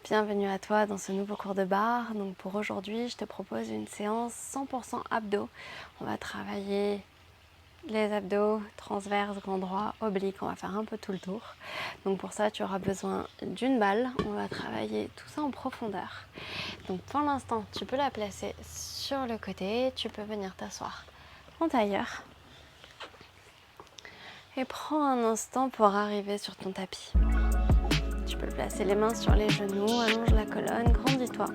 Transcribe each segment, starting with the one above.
Bienvenue à toi dans ce nouveau cours de barre. Donc pour aujourd'hui, je te propose une séance 100% abdos. On va travailler les abdos, transverses, grand droit, oblique. On va faire un peu tout le tour. Donc pour ça, tu auras besoin d'une balle. On va travailler tout ça en profondeur. Donc pour l'instant, tu peux la placer sur le côté. Tu peux venir t'asseoir en tailleur. Et prends un instant pour arriver sur ton tapis. Tu peux placer les mains sur les genoux, allonge la colonne, grandis-toi.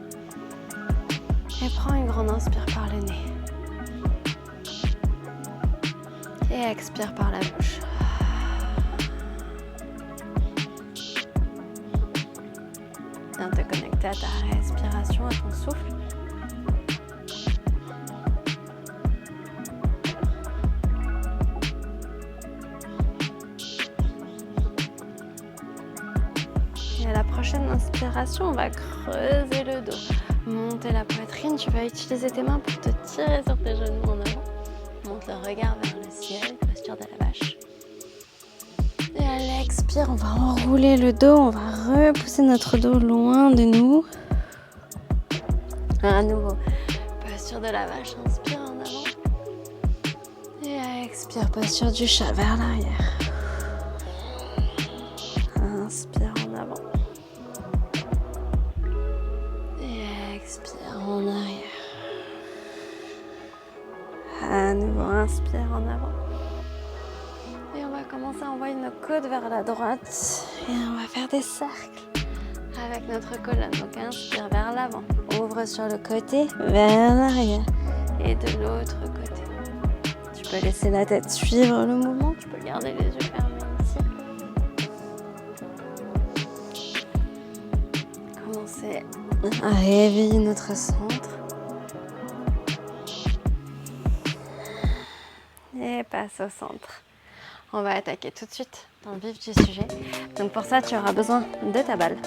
Et prends une grande inspire par le nez. Et expire par la bouche. Viens te connecter à ta respiration, à ton souffle. Et à la prochaine inspiration, on va creuser le dos, monter la poitrine. Tu vas utiliser tes mains pour te tirer sur tes genoux en avant. Monte le regard vers le ciel, posture de la vache. Et à l'expire, on va enrouler le dos, on va repousser notre dos loin de nous. À nouveau, posture de la vache, inspire en avant. Et à expire, posture du chat vers l'arrière. Inspire en avant. Et expire en arrière. À nouveau, inspire en avant. Et on va commencer à envoyer nos coudes vers la droite. Et on va faire des cercles avec notre colonne. Donc inspire vers l'avant. Ouvre sur le côté, vers l'arrière. Et de l'autre côté. Tu peux laisser la tête suivre le mouvement. Tu peux garder les yeux fermés ici. Commencer à réveiller notre centre. Et passe au centre. On va attaquer tout de suite dans le vif du sujet. Donc pour ça, tu auras besoin de ta balle.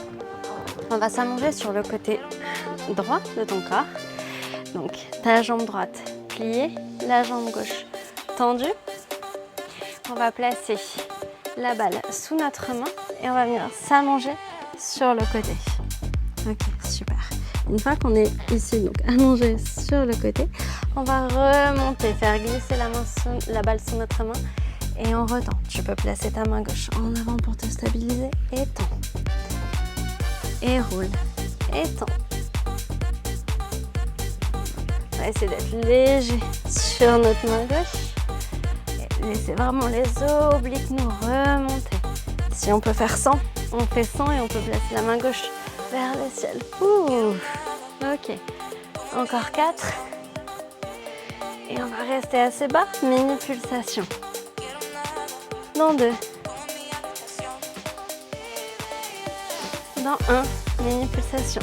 On va s'allonger sur le côté droit de ton corps. Donc ta jambe droite pliée, la jambe gauche tendue. On va placer la balle sous notre main et on va venir s'allonger sur le côté. Ok, super. Une fois qu'on est ici, donc allongé sur le côté, on va remonter, faire glisser la balle sous notre main et on retend. Tu peux placer ta main gauche en avant pour te stabiliser et tends. Et roule. Et tends. On va essayer d'être léger sur notre main gauche. Et laisser vraiment les obliques nous remonter. Si on peut faire 100, on fait 100 et on peut placer la main gauche vers le ciel. Ouh. Ok. Encore 4. Et on va rester assez bas. Mini pulsation. Dans 2. Dans 1. Mini pulsation.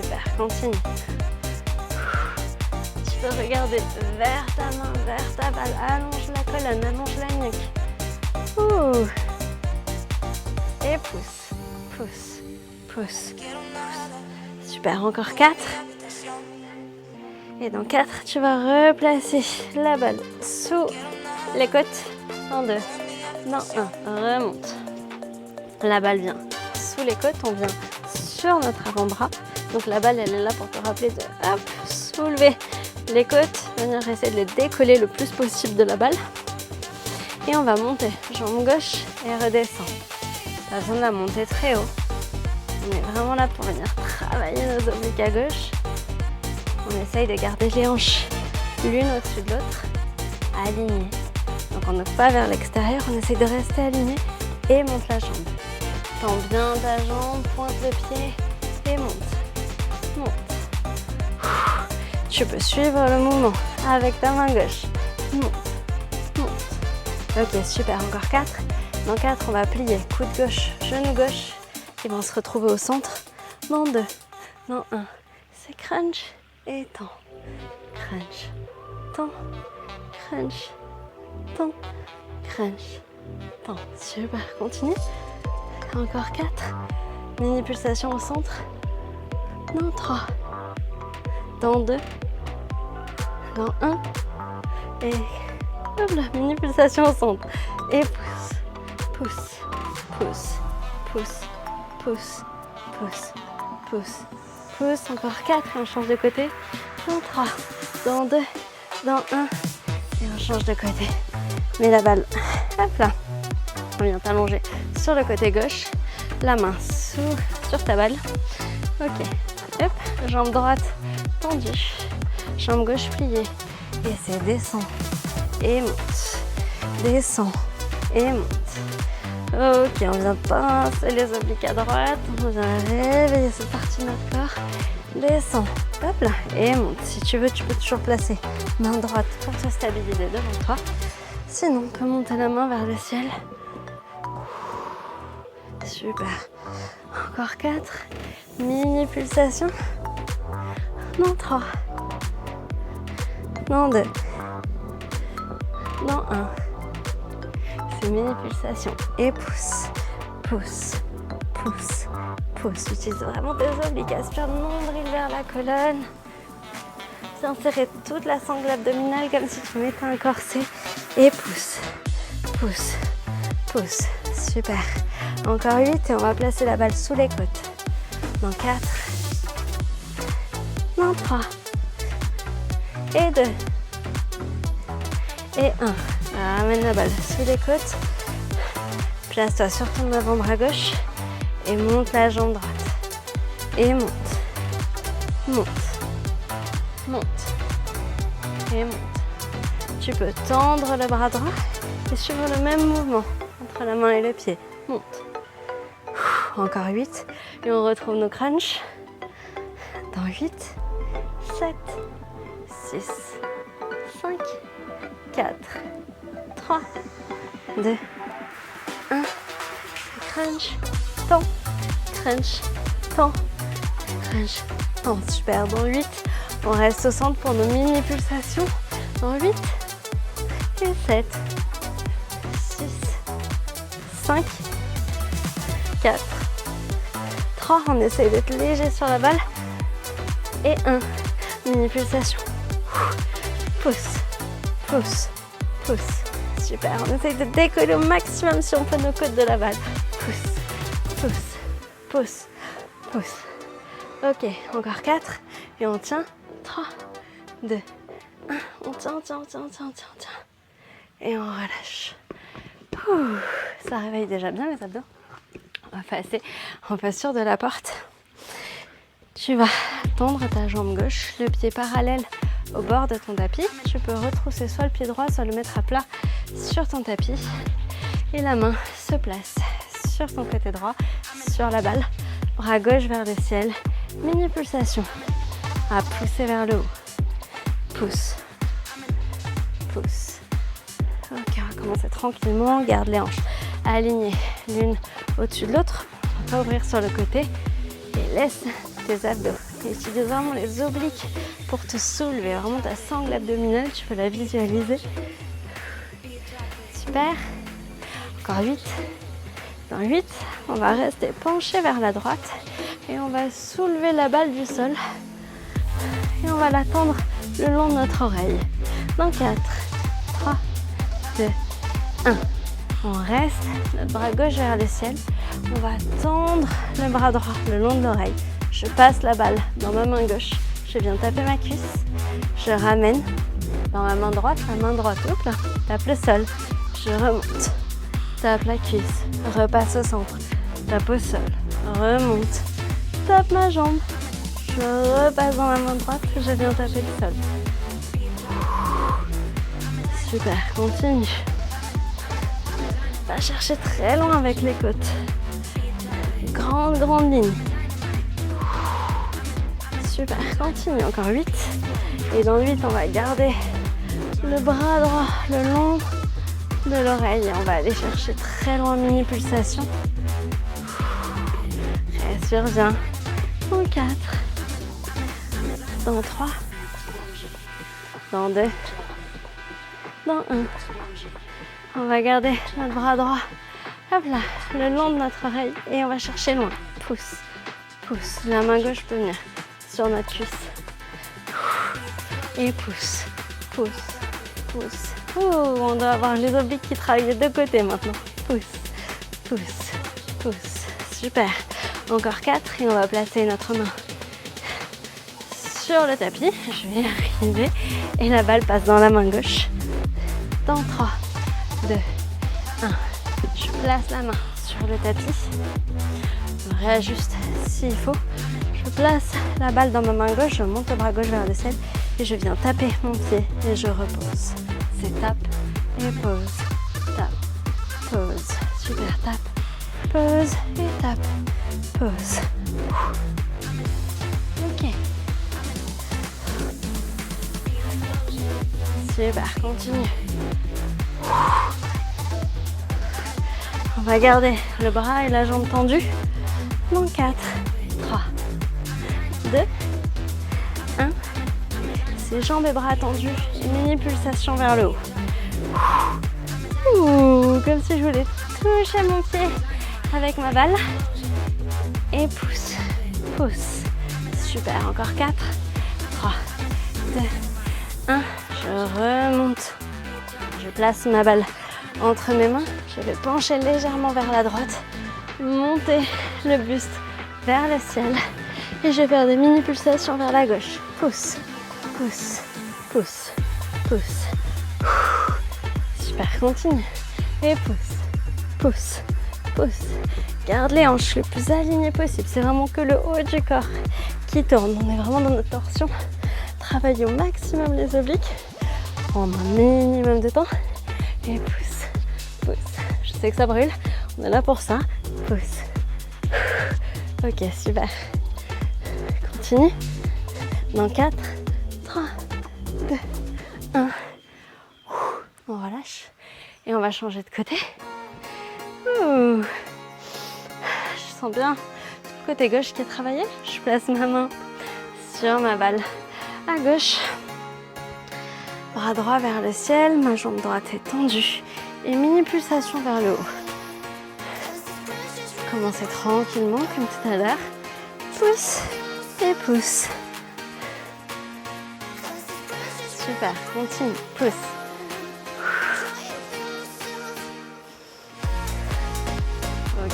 Super. Continue. Tu peux regarder vers ta main, vers ta balle. Allonge la colonne, allonge la nuque. Ouh. Et pousse. Pousse. Pousse. Pousse. Super. Encore 4. Et dans 4, tu vas replacer la balle sous les côtes. Dans 2, dans 1, remonte. La balle vient sous les côtes, on vient sur notre avant-bras. Donc la balle, elle est là pour te rappeler de hop, soulever les côtes, venir essayer de les décoller le plus possible de la balle. Et on va monter, jambe gauche et redescendre. Pas besoin de la monter très haut. On est vraiment là pour venir travailler nos obliques à gauche. On essaye de garder les hanches l'une au-dessus de l'autre, alignées. Donc on n'ouvre pas vers l'extérieur, on essaye de rester aligné et monte la jambe. Tends bien ta jambe, pointe le pied et monte. Monte. Tu peux suivre le mouvement avec ta main gauche. Monte. Monte. Ok, super, encore 4. Dans 4, on va plier coude gauche, genou gauche. Ils vont se retrouver au centre. Dans 2, dans 1, c'est crunch. Et tends, crunch, tends, crunch, tends, crunch, tends. Super, continue. Encore 4. Mini pulsation au centre. Dans 3. Dans 2. Dans 1. Et hop là, mini pulsation au centre. Et pousse, pousse, pousse, pousse, pousse, pousse, pousse, pousse. Encore 4, on change de côté. Dans 3, dans 2, dans 1. Et on change de côté. Mets la balle, hop là. On vient t'allonger sur le côté gauche. La main sur ta balle. Ok, hop, jambe droite tendue. Jambe gauche pliée. Et c'est descend et monte. Descend et monte. Ok, on vient pincer les obliques à droite. On vient réveiller cette partie de notre corps. Descend, hop là, et monte. Si tu veux, tu peux toujours placer main droite pour te stabiliser devant toi. Sinon, on peut monter la main vers le ciel. Super. Encore 4. Mini pulsation. Dans 3. Dans 2. Dans 1. C'est mini pulsation. Et pousse, pousse, pousse, pousse. Utilise vraiment tes obliques. Aspire le nombril vers la colonne. Viens serrer toute la sangle abdominale comme si tu mettais un corset. Et pousse, pousse, pousse. Super. Encore 8 et on va placer la balle sous les côtes. Dans 4. Dans 3. Et 2. Et 1. Ramène la balle sous les côtes. Place-toi sur ton avant-bras gauche. Et monte la jambe droite. Et monte. Monte. Monte. Et monte. Tu peux tendre le bras droit et suivre le même mouvement entre la main et le pied. Monte. Encore 8. Et on retrouve nos crunchs. Dans 8, 7, 6, 5, 4, 3, 2, 1. Crunch, tend, crunch, tend, crunch, tend. Super. Dans 8, on reste au centre pour nos mini pulsations. Dans 8 et 7, 6, 5, 4, 3. On essaye d'être léger sur la balle. Et 1. Mini pulsation. Pousse, pousse, pousse. Super. On essaye de décoller au maximum si on peut nos côtes de la balle. Pousse, pousse, pousse, pousse. Ok, encore 4. Et on tient. 3, 2, 1. On tient. Et on relâche. Ouh, ça réveille déjà bien les abdos. On va passer en posture de la porte. Tu vas tendre ta jambe gauche, le pied parallèle au bord de ton tapis. Tu peux retrousser soit le pied droit, soit le mettre à plat sur ton tapis. Et la main se place sur ton côté droit, sur la balle. Bras gauche vers le ciel. Mini pulsation. À pousser vers le haut. Pousse. Pousse. Ok, on va commencer tranquillement. Garde les hanches alignées l'une au-dessus de l'autre. On va ouvrir sur le côté. Et laisse tes abdos. Et utilise vraiment les obliques pour te soulever. Vraiment ta sangle abdominale, tu peux la visualiser. Super. Encore 8. Dans 8, on va rester penché vers la droite. Et on va soulever la balle du sol. Et on va la tendre le long de notre oreille. Dans 4, 3, 2, 1. On reste, notre bras gauche vers le ciel. On va tendre le bras droit le long de l'oreille. Je passe la balle dans ma main gauche. Je viens taper ma cuisse. Je ramène dans ma main droite, hop là, tape le sol. Je remonte, tape la cuisse, repasse au centre, tape au sol, remonte, tape ma jambe. Je repasse dans ma main droite, je viens taper le sol. Super, continue. Va chercher très loin avec les côtes. Grande ligne. Super, continue, encore 8. Et dans 8, on va garder le bras droit le long de l'oreille. On va aller chercher très loin, mini pulsation. Respire bien. Dans 4. Dans 3. Dans 2. Dans 1. On va garder notre bras droit, hop là, le long de notre oreille et on va chercher loin. Pousse, pousse. La main gauche peut venir sur notre cuisse. Et pousse, pousse, pousse. Oh, on doit avoir les obliques qui travaillent des deux côtés maintenant. Pousse, pousse, pousse. Super. Encore 4 et on va placer notre main sur le tapis. Je vais arriver et la balle passe dans la main gauche. Dans 3, 2, 1. Je place la main sur le tapis. Je réajuste s'il faut. Je place la balle dans ma main gauche, je monte le bras gauche vers le ciel et je viens taper mon pied et je repose. C'est tape et pause, tape, pause. Super, tape, pause et tape, pause. Ok. Super, continue. On va garder le bras et la jambe tendue. Dans 4, 3, 2, 1. C'est jambes et bras tendus et mini pulsation vers le haut. Ouh, comme si je voulais toucher mon pied avec ma balle. Et pousse, pousse. Super, encore 4, 3, 2, 1. Je remonte. Je place ma balle entre mes mains. Je vais pencher légèrement vers la droite. Monter le buste vers le ciel. Et je vais faire des mini pulsations vers la gauche. Pousse, pousse, pousse, pousse. Super, continue. Et pousse, pousse, pousse. Garde les hanches le plus alignées possible. C'est vraiment que le haut du corps qui tourne. On est vraiment dans notre torsion. Travaillez au maximum les obliques. Prendre un minimum de temps. Et pousse, pousse. Je sais que ça brûle. On est là pour ça. Pousse. Ok, super. Continue. Dans 4, 3, 2, 1. On relâche. Et on va changer de côté. Ouh. Je sens bien le côté gauche qui est travaillé. Je place ma main sur ma balle à gauche. Bras droit vers le ciel. Ma jambe droite est tendue. Et mini pulsation vers le haut. Commencez tranquillement comme tout à l'heure. Pousse et pousse. Super, continue, pousse. Ok,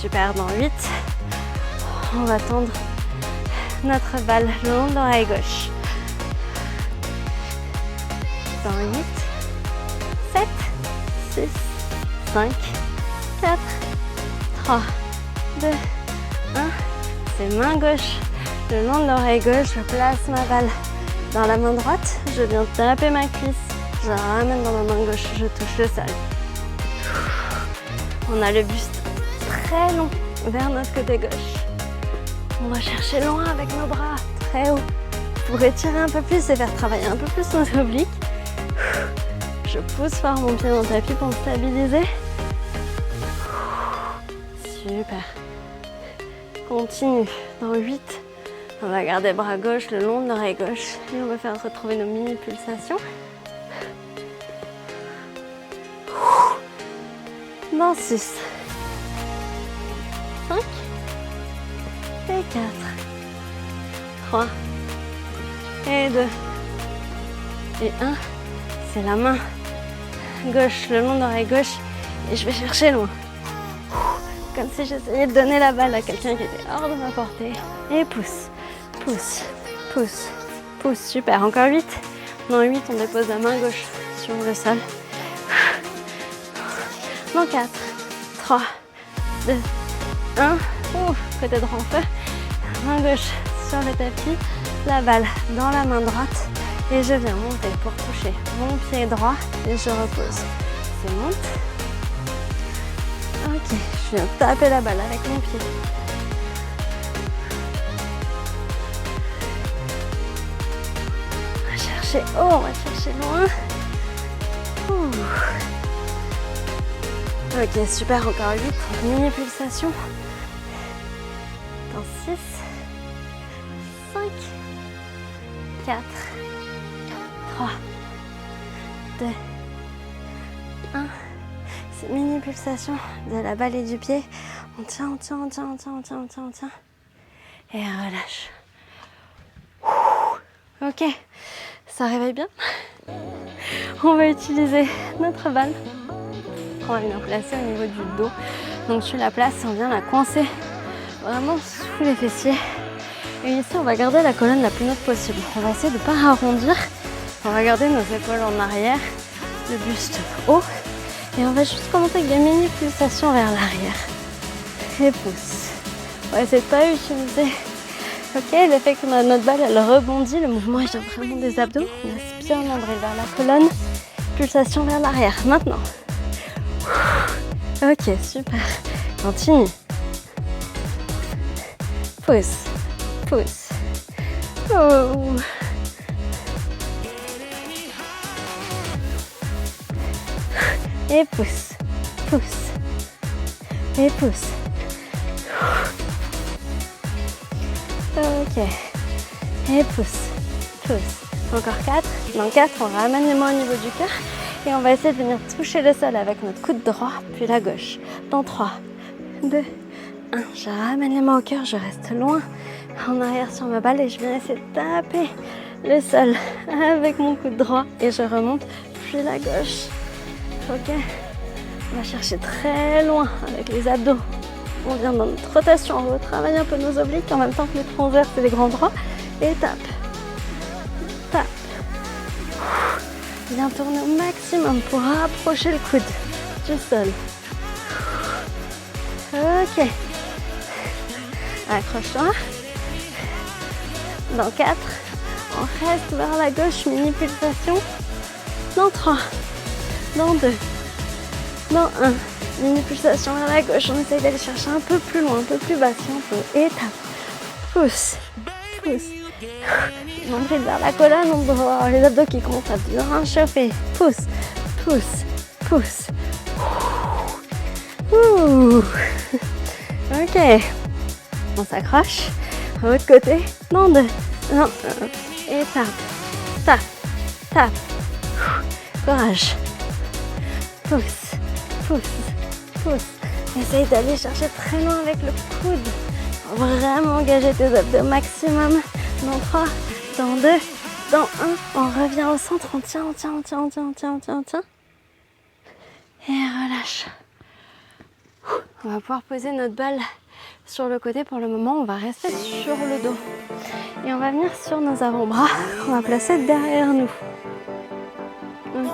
super, dans 8. On va tendre notre balle le long de l'oreille gauche. Dans 8, 7, 6, 5, 4, 3, 2, 1. C'est main gauche le long de l'oreille gauche. Je place ma balle dans la main droite. Je viens taper ma cuisse. Je la ramène dans ma main gauche. Je touche le sol. On a le buste très long vers notre côté gauche. On va chercher loin avec nos bras, très haut. Pour étirer un peu plus et faire travailler un peu plus nos obliques. Je pousse fort mon pied dans le tapis pour me stabiliser. Super. Continue. Dans 8, on va garder le bras gauche le long de l'oreille gauche. Et on va faire retrouver nos mini pulsations. Dans 6, 5 et 4, 3 et 2 et 1. C'est la main gauche le long de l'oreille gauche et je vais chercher loin. Comme si j'essayais de donner la balle à quelqu'un qui était hors de ma portée. Et pousse, pousse, pousse, pousse. Super, encore 8. Dans 8, on dépose la main gauche sur le sol. Dans 4, 3, 2, 1. Ouh, côté droit en feu. Main gauche sur le tapis. La balle dans la main droite. Et je viens monter pour toucher mon pied droit. Et je repose. C'est monte. Ok, je viens taper la balle avec mon pied. On va chercher haut, on va chercher loin. Ouh. Ok, super, encore 8. Mini pulsation. Dans 6, 5, 4, 3, 2, 1. C'est mini pulsation de la balle et du pied. On tient, on tient, on tient, on tient, on tient, on tient, on tient. Et relâche. Ok, ça réveille bien. On va utiliser notre balle. On va venir placer au niveau du dos. Donc tu la places, on vient la coincer vraiment sous les fessiers. Et ici, on va garder la colonne la plus neutre possible. On va essayer de ne pas arrondir. On va garder nos épaules en arrière, le buste haut. Et on va juste commencer avec des mini pulsations vers l'arrière. Et pousse. On va essayer de ne pas utiliser. Ok, l'effet que notre balle, elle rebondit. Le mouvement, il vient vraiment des abdos. On laisse bien l'ombril vers la colonne. Pulsation vers l'arrière. Maintenant. Ok, super. Continue. Pousse. Pousse. Oh. Et pousse. Pousse. Et pousse. Ok. Et pousse. Pousse. Encore 4. Dans 4, on ramène les mains au niveau du cœur. Et on va essayer de venir toucher le sol avec notre coude droit, puis la gauche. Dans 3, 2, 1. Je ramène les mains au cœur, je reste loin en arrière sur ma balle et je viens essayer de taper le sol avec mon coude droit. Et je remonte, puis la gauche. Ok. On va chercher très loin avec les abdos. On vient dans notre rotation, on retravaille un peu nos obliques en même temps que les transverses et les grands droits. Et tape. Tape. Viens tourner au maximum pour rapprocher le coude du sol. Ok. Accroche-toi. Dans 4, on reste vers la gauche, mini pulsation. Dans 3, dans 2, dans 1, mini pulsation vers la gauche. On essaye d'aller chercher un peu plus loin, un peu plus bas si on peut. Et tape. Pousse. Pousse. Nombril vers la colonne, on doit avoir les abdos qui commencent à bien chauffer. Pousse, pousse, pousse. Ouh. Ok. On s'accroche. Autre côté. Dans 2, dans 1. Et tape, tape, tape. Courage. Pousse, pousse, pousse. Essaye d'aller chercher très loin avec le coude. Vraiment engager tes abdos au maximum. Dans 3, dans 2, dans 1. On revient au centre. On tient, on tient, on tient, on tient, on tient, on tient, on tient. Et relâche. On va pouvoir poser notre balle sur le côté. Pour le moment, on va rester sur le dos. Et on va venir sur nos avant-bras. On va placer derrière nous. Okay.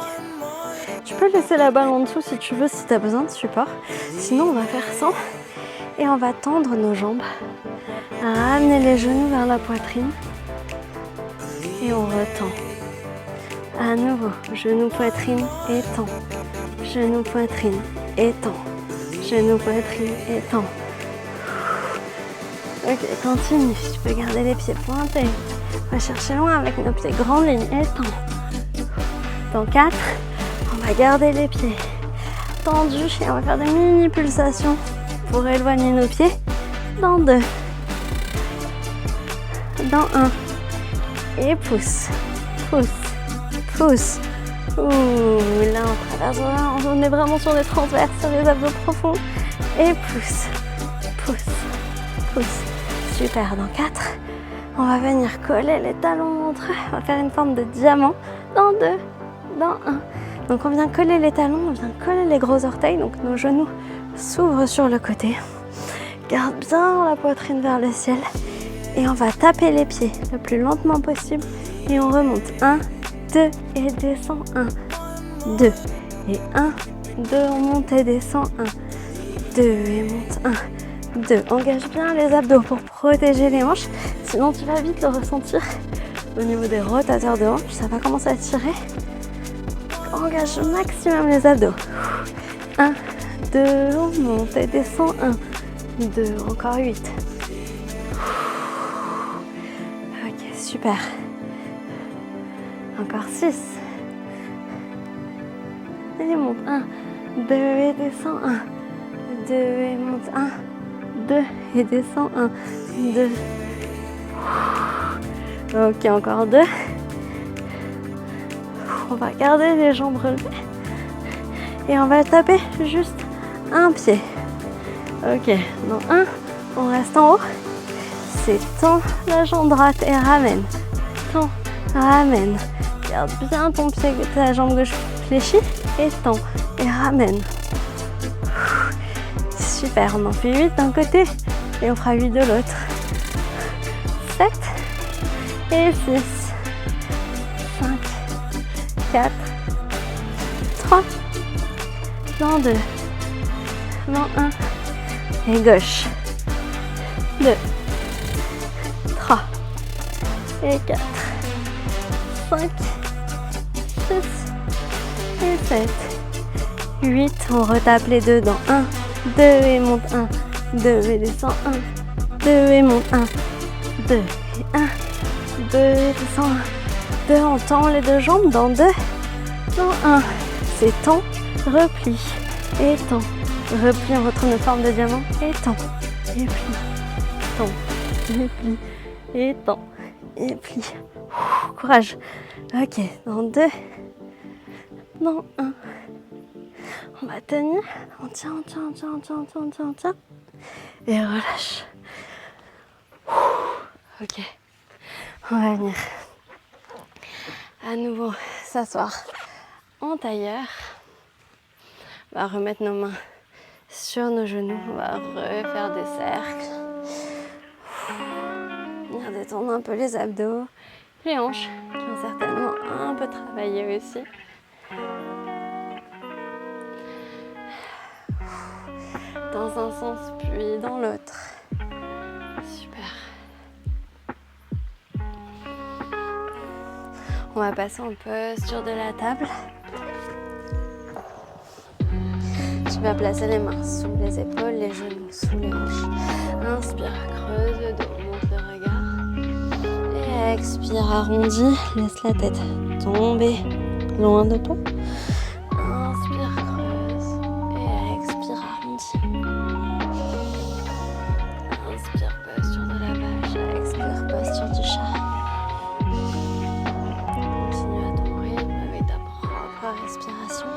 Tu peux laisser la balle en dessous si tu veux, si tu as besoin de support. Sinon, on va faire sans. Et on va tendre nos jambes. Ramener les genoux vers la poitrine. Et on retend. À nouveau, genou, poitrine, étend. Genou, poitrine, étend. Genou, poitrine, étend. Ok, continue. Tu peux garder les pieds pointés. On va chercher loin avec nos pieds grande ligne. Étend. Dans 4, on va garder les pieds tendus et on va faire des mini pulsations pour éloigner nos pieds. Dans 2. Dans 1. Et pousse. Pousse. Pousse. Ouh, là on traverse, on est vraiment sur les transverses, sur les abdos profonds. Et pousse. Pousse. Pousse. Super. Dans 4, on va venir coller les talons entre eux. On va faire une forme de diamant. Dans 2. Dans 1. Donc on vient coller les talons, on vient coller les gros orteils. Donc nos genoux s'ouvrent sur le côté. Garde bien la poitrine vers le ciel. Et on va taper les pieds le plus lentement possible. Et on remonte. 1, 2 et descend. 1, 2 et 1, 2. On monte et descend. 1, 2 et monte. 1, 2. Engage bien les abdos pour protéger les hanches. Sinon tu vas vite le ressentir au niveau des rotateurs de hanches. Ça va commencer à tirer. Engage au maximum les abdos. 1, 2, on monte et descend. 1, 2, encore 8. Ok, super. Encore 6. Et monte. 1, 2 et descend. 1, 2 et monte. 1, 2 et descend. 1, 2. Ok, encore 2. On va garder les jambes relevées. Et on va taper juste un pied. Ok, dans 1, on reste en haut. C'est tend la jambe droite et ramène. Tend, ramène. Garde bien ton pied, ta jambe gauche fléchie. Et tend et ramène. Super, on en fait 8 d'un côté, Et on fera 8 de l'autre. 7 et 6. 5, 4, 3, dans 2, dans 1, et gauche. 2, 3, et 4, 5, 6, et 7, 8. On retape les deux dans 1, 2 et monte 1, 2 et descend 1, 2 et monte 1, 2 et 1, 2 et descend 1, 2. On tend les deux jambes dans 2, dans 1. C'est tend, repli, et tend. Repli, on retrouve notre forme de diamant, et tend, et pli, tend, et pli, et tend, et pli. Courage. Ok, dans 2, dans 1. On va tenir, on tient, on tient, on tient, on tient, on tient, on tient, on tient. Et relâche. Ok, on va venir à nouveau s'asseoir en tailleur. On va remettre nos mains sur nos genoux, on va refaire des cercles. Venir détendre un peu les abdos, les hanches qui ont certainement un peu travaillé aussi. Dans un sens puis dans l'autre. Super. On va passer en posture de la table. Tu vas placer les mains sous les épaules, les genoux sous les hanches. Inspire, creuse le dos, monte le regard. Et expire, arrondis, laisse la tête tomber loin de toi. Inspire, creuse. Et expire, arrondis. Inspire, posture de la vache. Expire, posture du chat. Continue à ton rythme avec ta propre respiration.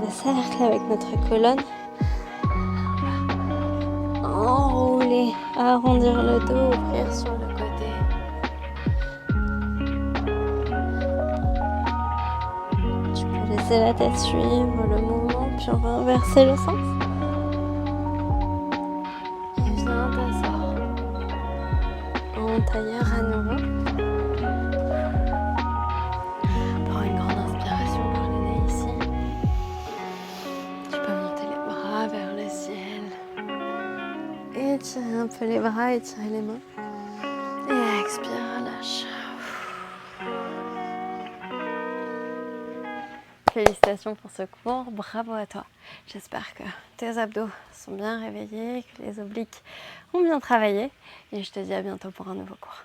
Des cercles avec notre colonne. Enrouler, arrondir le dos, ouvrir sur le côté. Tu peux laisser la tête suivre le mouvement, puis on va inverser le sens. Et viens t'asseoir en tailleur à nouveau. Prends une grande inspiration par le nez ici. Vers le ciel. Étire un peu les bras, étire les mains. Et expire, relâche. Félicitations pour ce cours, bravo à toi. J'espère que tes abdos sont bien réveillés, que les obliques ont bien travaillé. Et je te dis à bientôt pour un nouveau cours.